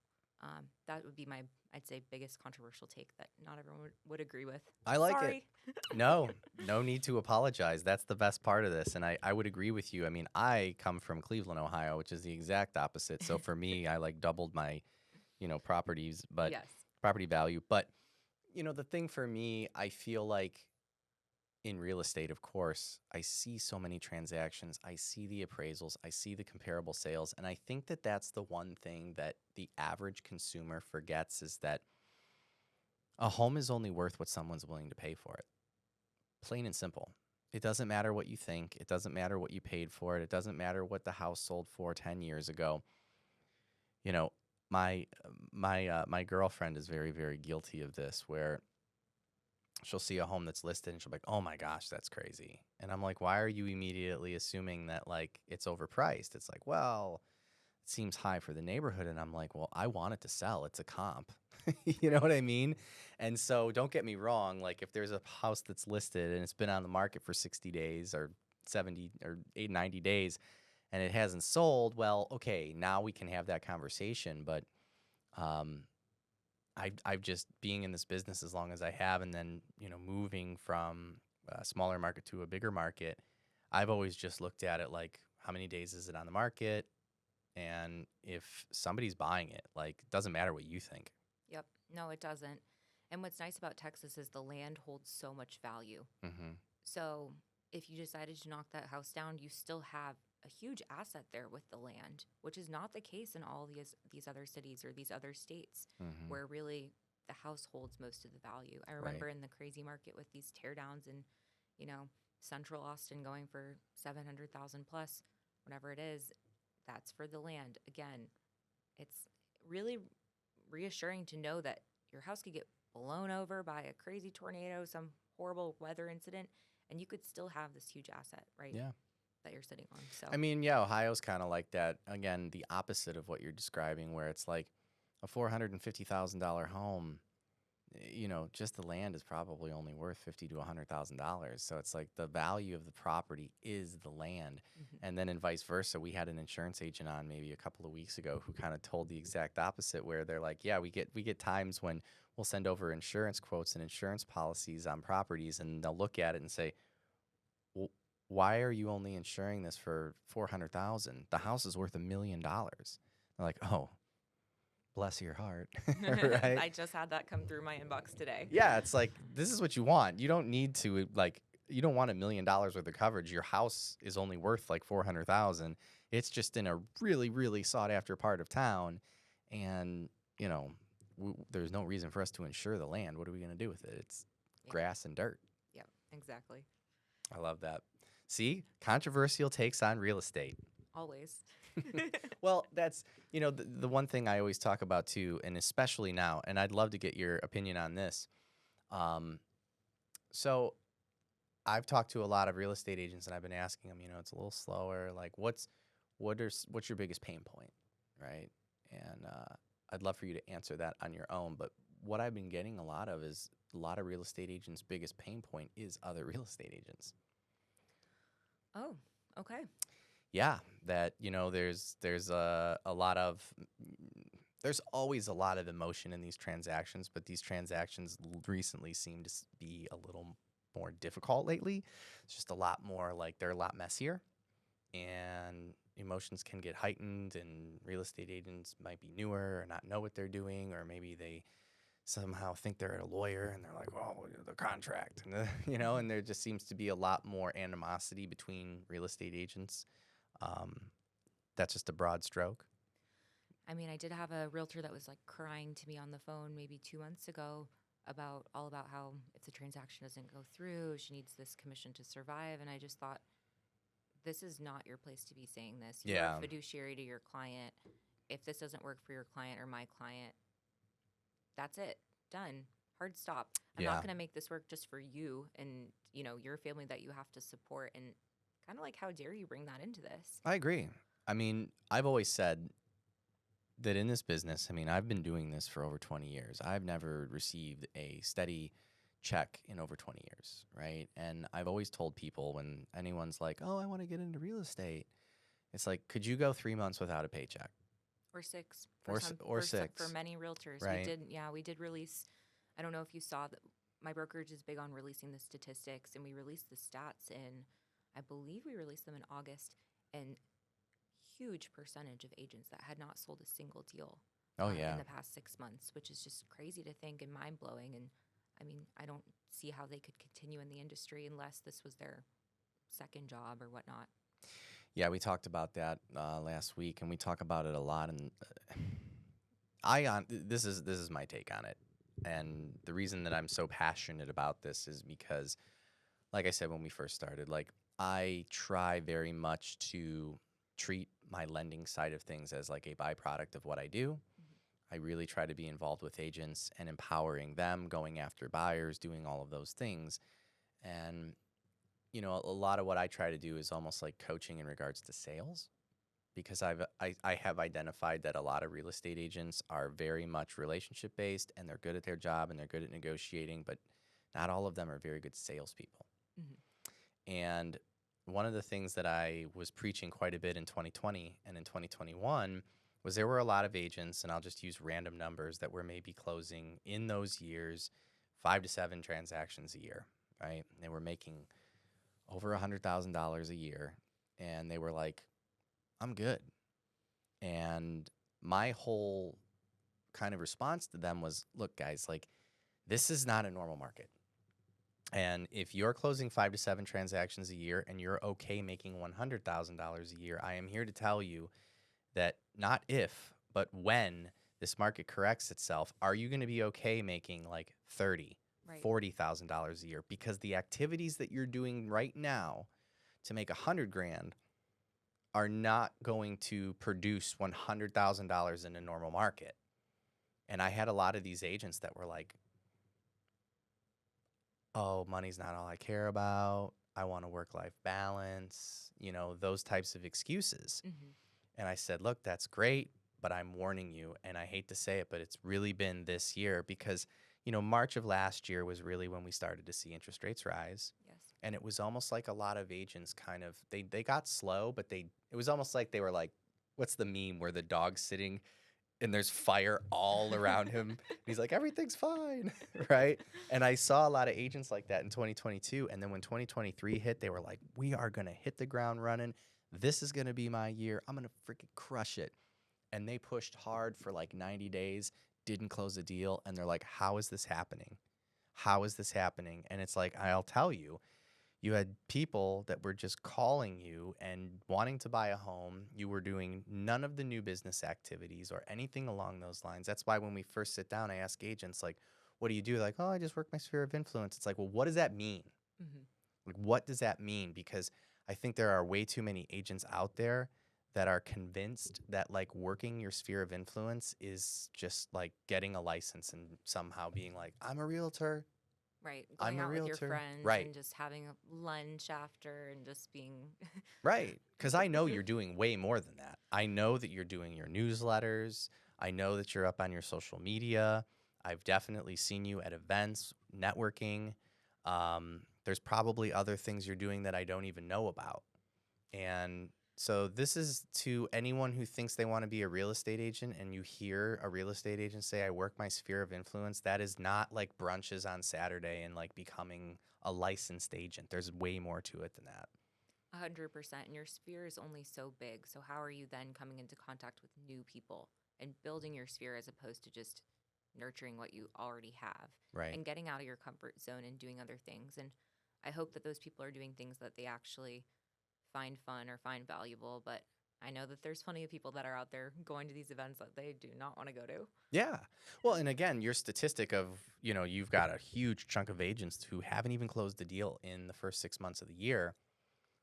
That would be my, I'd say, biggest controversial take that not everyone would agree with. I like it. Sorry. No, no need to apologize. That's the best part of this. And I would agree with you. I mean, I come from Cleveland, Ohio, which is the exact opposite. So for me, I like doubled my, properties, but Yes. property value. But, the thing for me, I feel like in real estate, of course, I see so many transactions. I see the appraisals. I see the comparable sales. And I think that that's the one thing that the average consumer forgets is that a home is only worth what someone's willing to pay for it. Plain and simple. It doesn't matter what you think. It doesn't matter what you paid for it. It doesn't matter what the house sold for 10 years ago. You know, my girlfriend is very, very guilty of this, where she'll see a home that's listed and she'll be like, "Oh my gosh, that's crazy." And I'm like, "Why are you immediately assuming that like it's overpriced?" It's like, "Well, it seems high for the neighborhood." And I'm like, "Well, I want it to sell. It's a comp." You know what I mean? And so don't get me wrong, like if there's a house that's listed and it's been on the market for 60 days or 70 or 90 days and it hasn't sold, well, okay, now we can have that conversation, but um I've just being in this business as long as I have, and then moving from a smaller market to a bigger market, I've always just looked at it like how many days is it on the market, and if somebody's buying it, like it doesn't matter what you think. Yep. No, it doesn't. And what's nice about Texas is the land holds so much value. Hmm. So if you decided to knock that house down, you still have a huge asset there with the land, which is not the case in all these other cities or these other states Hmm. where really the house holds most of the value. I Right. remember in the crazy market with these teardowns in, you know, central Austin going for 700,000 plus, whatever it is, that's for the land. Again, it's really reassuring to know that your house could get blown over by a crazy tornado, some horrible weather incident, and you could still have this huge asset, right? Yeah. That you're sitting on. So, I mean, yeah, Ohio's kind of like that. Again, the opposite of what you're describing, where it's like a $450,000 home. Just the land is probably only worth $50 to $100,000. So it's like the value of the property is the land, mhm. and then in vice versa. We had an insurance agent on maybe a couple of weeks ago who kind of told the exact opposite, where they're like, "Yeah, we get times when we'll send over insurance quotes and insurance policies on properties, and they'll look at it and say, well, why are you only insuring this for 400,000? The house is worth $1 million." They're like, "Oh, bless your heart," right? I just had that come through my inbox today. Yeah, it's like this is what you want. You don't need to you don't want $1 million worth of coverage. Your house is only worth like 400,000. It's just in a really, really sought after part of town, and you know there's no reason for us to insure the land. What are we gonna do with it? It's Yeah. grass and dirt. Yep, exactly. I love that. See, controversial takes on real estate. Always. Well, that's the one thing I always talk about too, and especially now. And I'd love to get your opinion on this. Um, so I've talked to a lot of real estate agents, and I've been asking them, it's a little slower. Like, what's your biggest pain point, right? And I'd love for you to answer that on your own. But what I've been getting a lot of is a lot of real estate agents' biggest pain point is other real estate agents. Oh, okay. Yeah, that there's a lot of there's always a lot of emotion in these transactions, but these transactions recently seem to be a little more difficult lately. It's just a lot more like they're a lot messier, and emotions can get heightened, and real estate agents might be newer or not know what they're doing, or maybe they somehow think they're a lawyer and they're like, well, the contract, and and there just seems to be a lot more animosity between real estate agents. Um, that's just a broad stroke. I mean, I did have a realtor that was like crying to me on the phone maybe 2 months ago about all about how if the transaction doesn't go through, she needs this commission to survive. And I just thought, this is not your place to be saying this. You're Yeah. a fiduciary to your client. If this doesn't work for your client or my client, that's it. Done. Hard stop. I'm not Yeah. going to make this work just for you and, your family that you have to support. And kind of like, how dare you bring that into this? I agree. I mean, I've always said that in this business, I mean, I've been doing this for over 20 years. I've never received a steady check in over 20 years, right? And I've always told people when anyone's like, oh, I want to get into real estate, it's like, could you go 3 months without a paycheck? Or six. Or six. For many realtors. Right. We did release, I don't know if you saw that my brokerage is big on releasing the statistics, and we released the stats I believe we released them in August, and huge percentage of agents that had not sold a single deal Oh, yeah. in the past 6 months, which is just crazy to think and mind blowing. And I mean, I don't see how they could continue in the industry unless this was their second job or whatnot. Yeah, we talked about that last week, and we talk about it a lot. And this is my take on it, and the reason that I'm so passionate about this is because, like I said when we first started, like I try very much to treat my lending side of things as like a byproduct of what I do. I really try to be involved with agents and empowering them, going after buyers, doing all of those things. And a lot of what I try to do is almost like coaching in regards to sales, because I have identified that a lot of real estate agents are very much relationship based, and they're good at their job and they're good at negotiating, but not all of them are very good salespeople. And one of the things that I was preaching quite a bit in 2020 and in 2021 was there were a lot of agents, and I'll just use random numbers, that were maybe closing in those years 5 to 7 transactions a year, right? They were making over $100,000 a year, and they were like, I'm good. And my whole kind of response to them was, look, guys, like, this is not a normal market. And if you're closing 5 to 7 transactions a year and you're okay making $100,000 a year, I am here to tell you that not if, but when this market corrects itself, are you going to be okay making like $30,000, Right. $40,000 a year? Because the activities that you're doing right now to make $100,000 are not going to produce $100,000 in a normal market. And I had a lot of these agents that were like, oh, money's not all I care about. I want a work-life balance, those types of excuses. And I said, look, that's great, but I'm warning you, and I hate to say it, but it's really been this year because, March of last year was really when we started to see interest rates rise. Yes. And it was almost like a lot of agents kind of, they got slow, but it was almost like they were like, what's the meme where the dog's sitting and there's fire all around him? And he's like, everything's fine, right? And I saw a lot of agents like that in 2022. And then when 2023 hit, they were like, we are going to hit the ground running. This is going to be my year. I'm going to freaking crush it. And they pushed hard for like 90 days, didn't close a deal. And they're like, how is this happening? How is this happening? And it's like, I'll tell you, you had people that were just calling you and wanting to buy a home. You were doing none of the new business activities or anything along those lines. That's why when we first sit down, I ask agents, like, what do you do? Like, oh, I just work my sphere of influence. It's like, well, what does that mean? Like, what does that mean? Because I think there are way too many agents out there that are convinced that like working your sphere of influence is just like getting a license and somehow being like, I'm a realtor. Right. I'm Going a out with your realtor. friends Right. and just having lunch after and just being Right. Because I know you're doing way more than that. I know that you're doing your newsletters. I know that you're up on your social media. I've definitely seen you at events, networking. There's probably other things you're doing that I don't even know about. And So this is to anyone who thinks they want to be a real estate agent and you hear a real estate agent say, I work my sphere of influence. That is not like brunches on Saturday and like becoming a licensed agent. There's way more to it than that. 100%. And your sphere is only so big. So how are you then coming into contact with new people and building your sphere as opposed to just nurturing what you already have Right. and getting out of your comfort zone and doing other things? And I hope that those people are doing things that they actually find fun or find valuable. But I know that there's plenty of people that are out there going to these events that they do not want to go to. Yeah. Well, and again, your statistic of, you've got a huge chunk of agents who haven't even closed the deal in the first 6 months of the year.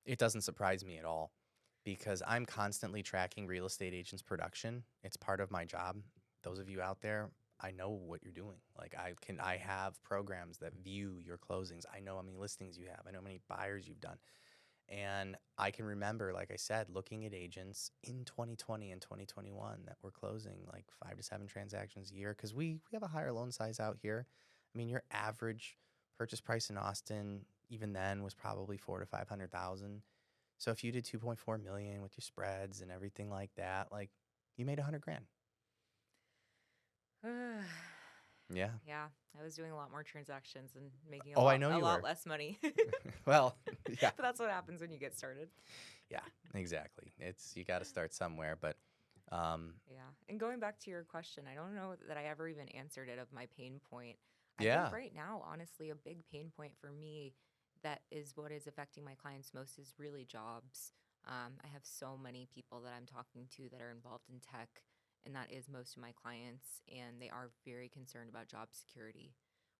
It doesn't surprise me at all because I'm constantly tracking real estate agents' production. It's part of my job. Those of you out there, I know what you're doing. Like I have programs that view your closings. I know how many listings you have. I know how many buyers you've done. And I can remember, like I said, looking at agents in 2020 and 2021 that were closing like 5 to 7 transactions a year because we have a higher loan size out here. I mean, your average purchase price in Austin, even then, was probably 400 to 500,000. So if you did 2.4 million with your spreads and everything like that, like you made 100 grand. Yeah. Yeah, I was doing a lot more transactions and making Oh, I know a you lot were. less money. Well, yeah. But that's what happens when you get started. Yeah, exactly. You got to start somewhere, but Yeah. And going back to your question, I don't know that I ever even answered it of my pain point. I yeah. think right now, honestly, a big pain point for me that is what is affecting my clients most is really jobs. I have so many people that I'm talking to that are involved in tech, and that is most of my clients, and they are very concerned about job security.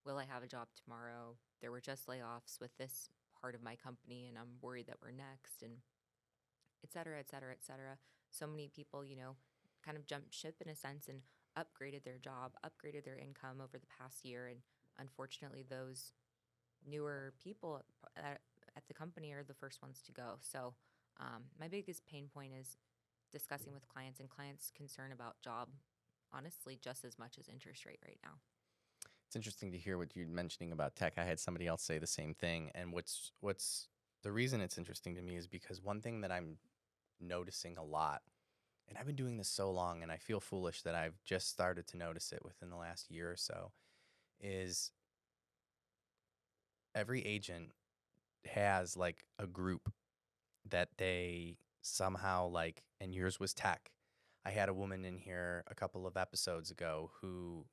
Will I have a job tomorrow? There were just layoffs with this part of my company, and I'm worried that we're next, and et cetera, et cetera, et cetera. So many people, kind of jumped ship in a sense and upgraded their job, upgraded their income over the past year. And unfortunately, those newer people at the company are the first ones to go. So my biggest pain point is discussing with clients and clients' concern about job, honestly, just as much as interest rate right now. It's interesting to hear what you're mentioning about tech. I had somebody else say the same thing. And what's the reason it's interesting to me is because one thing that I'm noticing a lot, and I've been doing this so long and I feel foolish that I've just started to notice it within the last year or so, is every agent has like a group that they somehow like, and yours was tech. I had a woman in here a couple of episodes ago who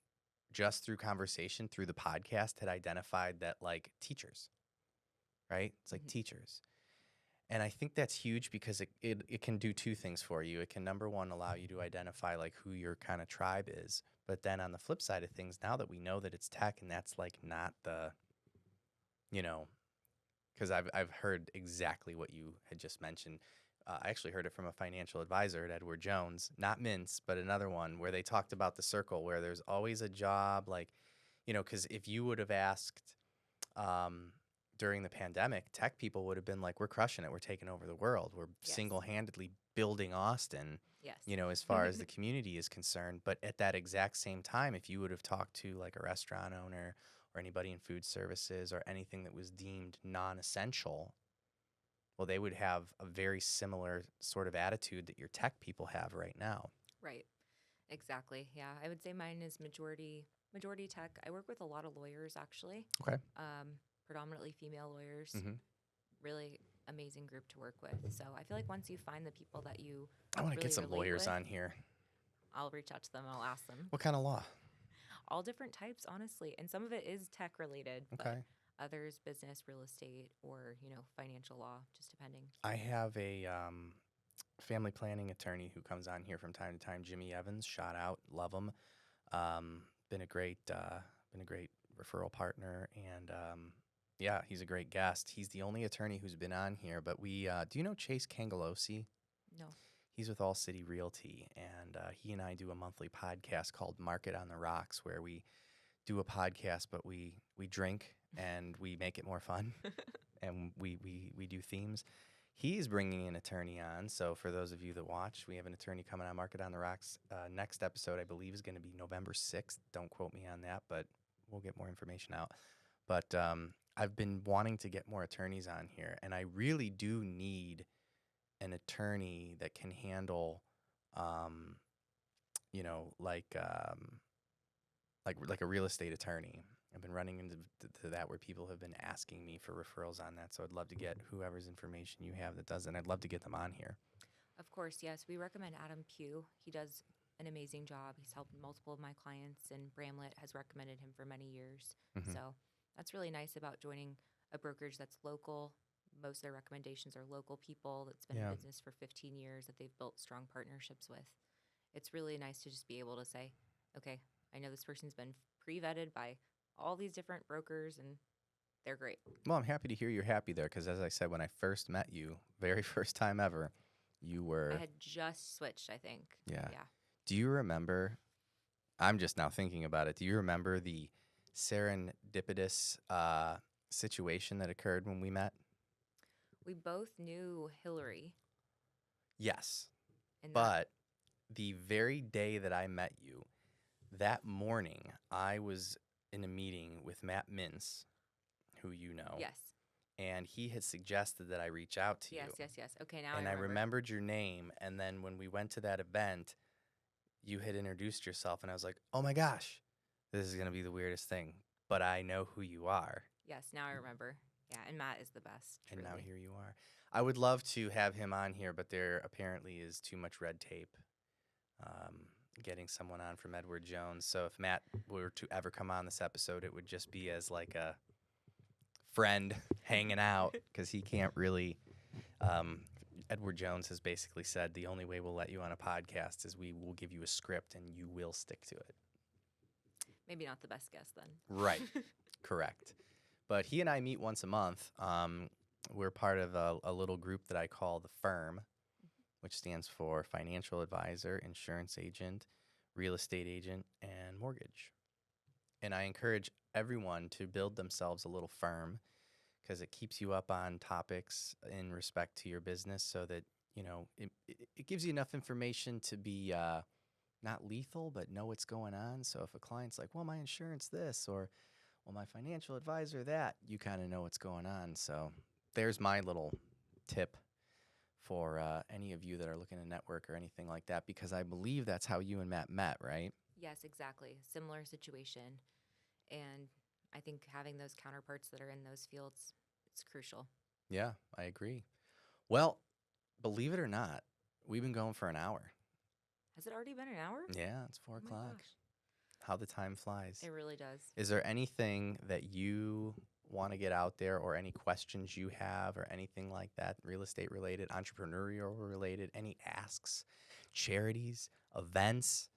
just through conversation through the podcast had identified that like teachers, right? It's like teachers. And I think that's huge because it can do two things for you. It can, number one, allow you to identify like who your kind of tribe is. But then on the flip side of things, now that we know that it's tech and that's like not the, because I've heard exactly what you had just mentioned. I actually heard it from a financial advisor at Edward Jones, not Mintz, but another one where they talked about the circle where there's always a job, like, because if you would have asked during the pandemic, tech people would have been like, we're crushing it. We're taking over the world. We're Yes. single-handedly building Austin, Yes. As far as the community is concerned. But at that exact same time, if you would have talked to like a restaurant owner or anybody in food services or anything that was deemed non-essential, well, they would have a very similar sort of attitude that your tech people have right now. Right. Exactly. Yeah. I would say mine is majority tech. I work with a lot of lawyers actually. Okay. Predominantly female lawyers. Mm-hmm. Really amazing group to work with. So I feel like once you find the people that you I want to really get some relate lawyers with, on here. I'll reach out to them and I'll ask them. What kind of law? All different types, honestly. And some of it is tech related, Okay. but others business, real estate, or, financial law, just depending. I have a family planning attorney who comes on here from time to time, Jimmy Evans. Shout out, love him. Been a great referral partner, and yeah, he's a great guest. He's the only attorney who's been on here. But do you know Chase Kangalosi? No. He's with All City Realty, and he and I do a monthly podcast called Market on the Rocks, where we do a podcast, but we drink and we make it more fun, and we do themes. He's bringing an attorney on, so for those of you that watch, we have an attorney coming on Market on the Rocks. Next episode, I believe, is going to be November 6th. Don't quote me on that, but we'll get more information out. But I've been wanting to get more attorneys on here, and I really do need an attorney that can handle, you know, like a real estate attorney. I've been running into to that where people have been asking me for referrals on that. So I'd love to get whoever's information you have that does it. And I'd love to get them on here. Of course, yes. We recommend Adam Pugh. He does an amazing job. He's helped multiple of my clients, and Bramlette has recommended him for many years. Mhm. So that's really nice about joining a brokerage that's local. Most of their recommendations are local people that's been Yeah. in business for 15 years that they've built strong partnerships with. It's really nice to just be able to say, okay, I know this person's been pre-vetted by all these different brokers, and they're great. Well, I'm happy to hear you're happy there because, as I said, when I first met you, very first time ever, you I were, had just switched, I think. yeah. Yeah. Do you remember? I'm just now thinking about it. Do you remember the serendipitous situation that occurred when we met? We both knew Hillary, Yes. and that But the very day that I met you, that morning, I was in a meeting with Matt Mintz, who you know. yes. And he had suggested that I reach out to Yes, you. yes, yes. Okay, now And I I remember. remembered your name. And then when we went to that event, you had introduced yourself. And I was like, oh my gosh, this is going to be the weirdest thing. But I know who you are. Yes, now I remember. Yeah, and Matt is the best. And now truly. here you are. I would love to have him on here, but there apparently is too much red tape getting someone on from Edward Jones. So if Matt were to ever come on this episode, it would just be as like a friend hanging out because he can't really. Edward Jones has basically said the only way we'll let you on a podcast is we will give you a script and you will stick to it. Maybe not the best guess then. Right. Correct. But he and I meet once a month. We're part of a little group that I call the Firm, which stands for Financial Advisor, Insurance Agent, Real Estate Agent, and Mortgage. And I encourage everyone to build themselves a little firm because it keeps you up on topics in respect to your business so that, you know, it gives you enough information to be not lethal, but know what's going on. So if a client's like, well, my insurance this, or well, my financial advisor that, you kind of know what's going on. So there's my little tip for any of you that are looking to network or anything like that, because I believe that's how you and Matt met, right? Yes, exactly. Similar situation. And I think having those counterparts that are in those fields, it's crucial. Yeah, I agree. Well, believe it or not, we've been going for an hour. Has it already been an hour? Yeah, it's 4 Oh my o'clock. gosh. How the time flies. It really does. Is there anything that you want to get out there, or any questions you have, or anything like that, real estate related, entrepreneurial related, any asks, charities, events?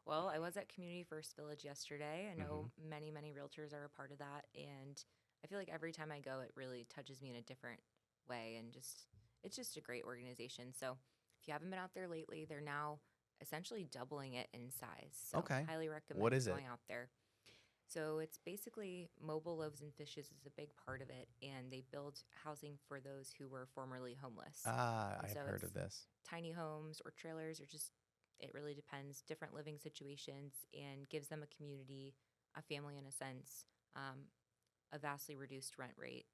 Well, I was at Community First Village yesterday. I know many, many realtors are a part of that. And I feel like every time I go, it really touches me in a different way. And it's just a great organization. So if you haven't been out there lately, they're now essentially doubling it in size. So Okay. highly recommend What is it? going out there. So it's basically Mobile Loaves and Fishes is a big part of it. And they build housing for those who were formerly homeless. Ah, And I've so heard it's of this. tiny homes or trailers, or just, it really depends, different living situations, and gives them a community, a family in a sense, a vastly reduced rent rate,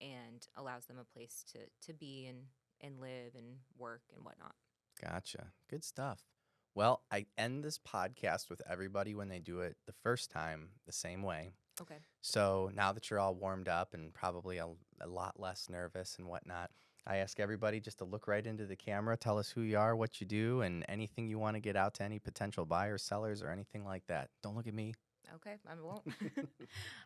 and allows them a place to be and live and work and whatnot. Gotcha. Good stuff. Well, I end this podcast with everybody when they do it the first time the same way. Okay. So now that you're all warmed up and probably a lot less nervous and whatnot, I ask everybody just to look right into the camera, tell us who you are, what you do, and anything you want to get out to any potential buyers, sellers, or anything like that. Don't look at me. Okay, I won't.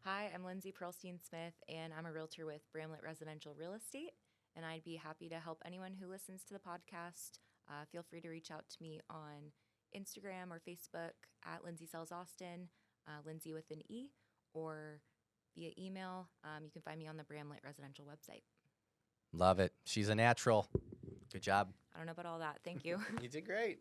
Hi, I'm Lindsey Pearlstein Smith, and I'm a realtor with Bramlette Residential Real Estate, and I'd be happy to help anyone who listens to the podcast. Feel free to reach out to me on Instagram or Facebook at Lindsey Sells Austin, Lindsey with an E, or via email. You can find me on the Bramlette Residential website. Love it. She's a natural. Good job. I don't know about all that. Thank you. You did great.